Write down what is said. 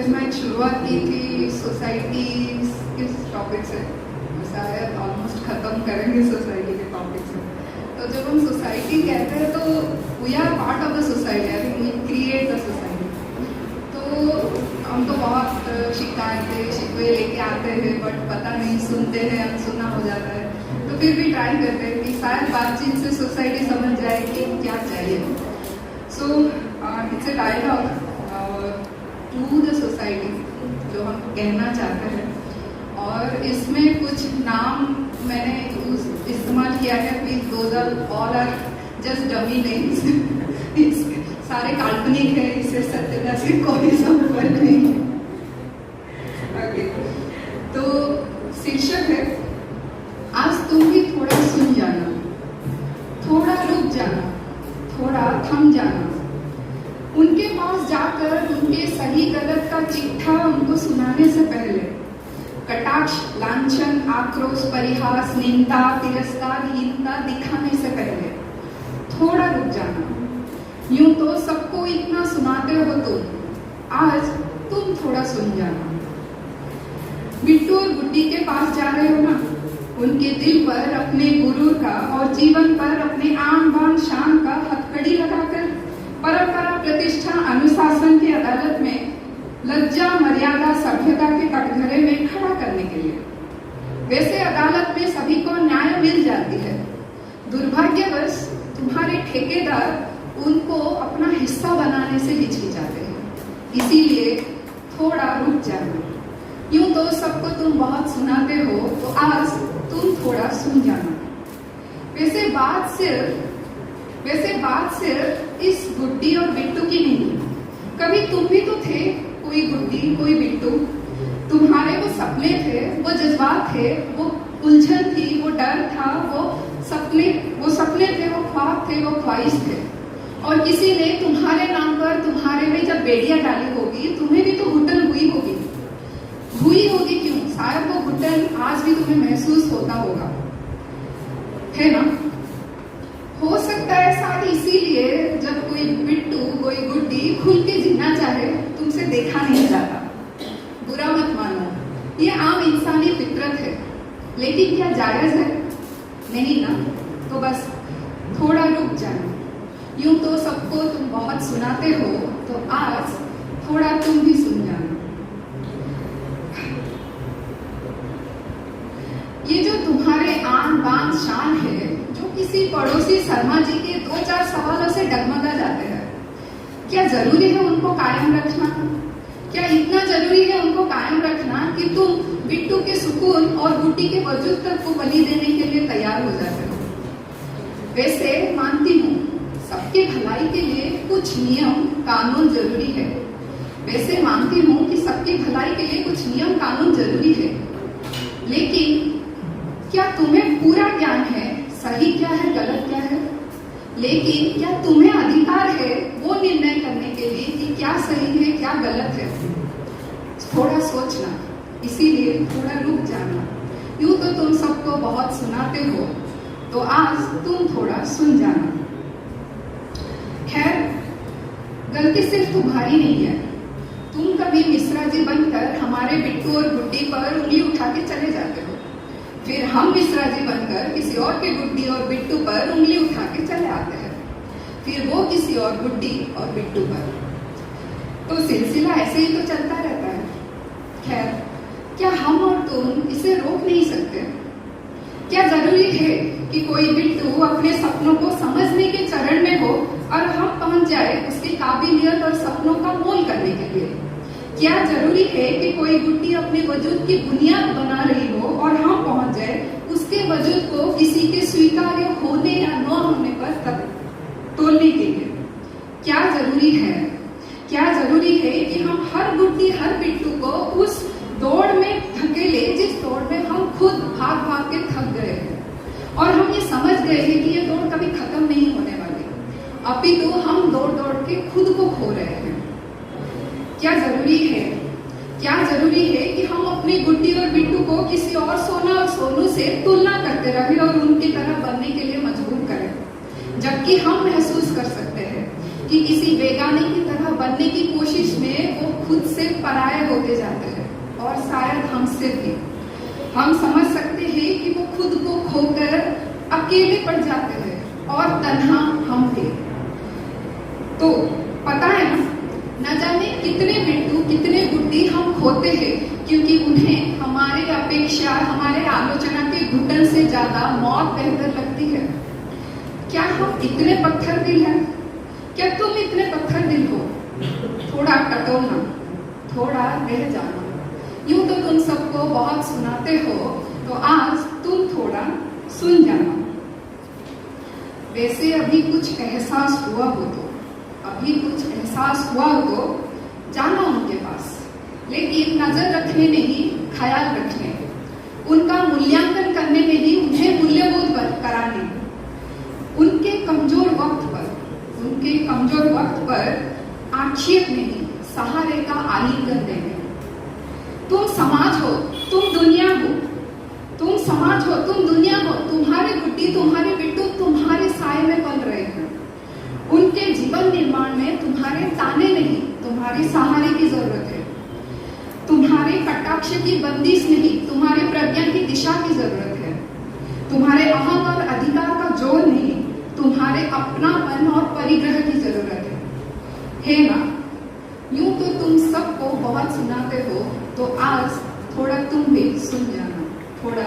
में शुरुआत की थी सोसाइटी के टॉपिक से, शायद ऑलमोस्ट ख़त्म करेंगे सोसाइटी के टॉपिक से। तो जब हम सोसाइटी कहते हैं तो we are part of the society, I think we create the society. तो हम तो बहुत शिकायतें शिकवे लेके आते हैं, बट पता नहीं, सुनते हैं, अनसुना हो जाता है। तो फिर भी ट्राई करते हैं कि शायद बातचीत से सोसाइटी समझ जाए कि क्या चाहिए। So it's a dialogue to the society जो हम कहना चाहते हैं, और इसमें कुछ नाम मैंने इस्तेमाल किया है। Please those are all are just dummy names, सारे काल्पनिक है, इससे सत्यता से कोई संपर्क नहीं है। ओके, तो शीर्षक है आज तुम भी थोड़ा सुन जाना, थोड़ा रुक जाना, थोड़ा थम जाना। उनके पास जाकर उनके सही गलत का चिट्ठा उनको सुनाने से पहले कटाक्ष, लांछन, आक्रोश, परिहास, निंदा, तिरस्कार, हीनता दिखाने से पहले थोड़ा रुक जाना। यूं तो सबको इतना सुनाते हो तुम, आज तुम थोड़ा सुन जाना। बिट्टू और गुड्डी के पास जा रहे हो ना, उनके दिल पर अपने गुरूर का और जीवन पर अपने आन बान शान का हथकड़ी लगाकर परंपरा, प्रतिष्ठा, अनुशासन की अदालत में लज्जा, मर्यादा, सभ्यता के कटघरे में खड़ा करने के लिए। वैसे अदालत में सभी को न्याय मिल जाती है, दुर्भाग्यवश तुम्हारे ठेकेदार उनको अपना हिस्सा बनाने से हिचकिचाते हैं। इसीलिए थोड़ा रुक जाना। यूं तो सबको तुम बहुत सुनाते हो, तो आज तुम थोड़ा सुन जाना। वैसे बात सिर्फ इस गुड्डी और बिट्टू की नहीं। कभी तुम भी तो थे, कोई गुड्डी कोई बिट्टू। तुम्हारे वो सपने थे, वो जज्बात थे, वो उलझन थी, वो डर था, वो सपने थे, वो ख्वाब थे, वो ख्वाहिश थे। और किसी ने तुम्हारे नाम पर तुम्हारे में जब बेड़ियां डाली होगी, तुम्हें भी तो घुटन हुई होगी। क्यों? शायद वो घुटन आज भी तुम्हें महसूस होता होगा, है ना? हो सकता है शायद इसीलिए जब कोई बिट्टू, कोई गुड्डी खुल के जीना चाहे, तुमसे देखा नहीं जाता। बुरा मत मानो, ये आम इंसानी फितरत है, लेकिन क्या जायज है? नहीं ना? तो बस थोड़ा रुक जाना। यूं तो सबको तुम बहुत सुनाते हो, तो आज थोड़ा तुम भी सुन जाना। ये जो तुम्हारे आन बान शान है, जो किसी पड़ोसी शर्मा जी के 2-4 सवालों से डगमगा जाते हैं, क्या जरूरी है उनको कायम रखना? क्या इतना जरूरी है उनको कायम रखना कि तुम बिट्टू के सुकून और गुड्डी के वजूद तक को बलि देने के लिए तैयार हो जाते हो? वैसे मानती हूँ सबके भलाई के लिए कुछ नियम कानून जरूरी है। वैसे मानती हूँ कि सबकी भलाई के लिए कुछ नियम कानून जरूरी है, लेकिन क्या तुम्हें पूरा ज्ञान है सही क्या है, गलत क्या है? लेकिन क्या तुम्हें अधिकार है वो निर्णय करने के लिए कि क्या सही है, क्या गलत है? थोड़ा सोचना, इसीलिए थोड़ा रुक जाना। यूं तो तुम सबको बहुत सुनाते हो, तो आज तुम थोड़ा सुन जाना। खैर, गलती सिर्फ तुम्हारी नहीं है। तुम कभी मिश्रा जी बनकर हमारे बिट्टू और गुड्डी पर उंगली उठा के चले जाते हो, फिर हम मिश्रा जी बनकर किसी और के गुड्डी और बिट्टू पर उंगली उठा के चले आते हैं, फिर वो किसी और गुड्डी और बिट्टू पर। तो सिलसिला ऐसे ही तो चलता रहता है। खैर, क्या हम और तुम इसे रोक नहीं सकते? क्या जरूरी है कि कोई बिट्टू अपने सपनों को समझने के चरण में हो और हम पहुंच जाए उसकी काबिलियत और सपनों का मोल करने के लिए? क्या जरूरी है कि कोई गुड्डी अपने वजूद की बुनियाद बना रही हो और हम पहुंच जाए उसके वजूद को किसी के स्वीकार्य होने या न होने पर तक तोलने के लिए? क्या जरूरी है कि हम हर गुड्डी, हर बिट्टू को उस दौड़ में धकेले जिस दौड़ में हम खुद भाग के थक गए हैं, और हम ये समझ गए हैं कि ये दौड़ कभी खत्म नहीं होने वाली, अपितु हम दौड़ के खुद को खो रहे हैं। क्या जरूरी है कि हम अपनी गुड्डी और बिट्टू को किसी और सोना और सोनू से तुलना करते रहे और उनकी तरह बनने के लिए मजबूर करें, जबकि हम महसूस कर सकते हैं कि किसी बेगाने की तरह तरह बनने की कोशिश में वो खुद से पराये होते जाते हैं, और शायद हमसे भी। हम समझ सकते हैं कि वो खुद को खोकर अकेले पड़ जाते हैं और तन्हा हम थे। तो पता है ना, न जाने कितने बिट्टू कितने गुड्डी हम खोते हैं, क्योंकि उन्हें हमारे अपेक्षा, हमारे आलोचना के घुटन से ज्यादा मौत बेहतर लगती है। क्या हम इतने पत्थर दिल हैं? क्या तुम इतने पत्थर दिल हो? थोड़ा कटोना, थोड़ा रह जाना। यूं तो तुम सबको बहुत सुनाते हो, तो आज तुम थोड़ा सुन जाना। वैसे अभी कुछ एहसास हुआ हो तो, जाना उनके पास, लेकिन नजर रखने नहीं, ख्याल रखने, उनका मूल्यांकन करने नहीं, उन्हें मूल्यबोध कराने, उनके कमजोर वक्त पर आक्षेप नहीं, सहारे का आलिंगन देने। तुम समाज हो, तुम दुनिया हो, तुम्हारे गुड्डी, तुम्हारे बिट्टू तुम्हारे साए में पल रहे हैं। उनके जीवन निर्माण में तुम्हारे ताने नहीं, तुम्हारे सहारे की जरूरत है। तुम्हारे कटाक्ष की बंदिश नहीं, तुम्हारे प्रज्ञा की दिशा की जरूरत है। तुम्हारे अहम और अधिकार का जोर नहीं, तुम्हारे अपनापन और परिग्रह की जरूरत है ना? यूं तो तुम सबको बहुत सुनाते हो, तो आज थोड़ा तुम भी सुन जाना, थोड़ा।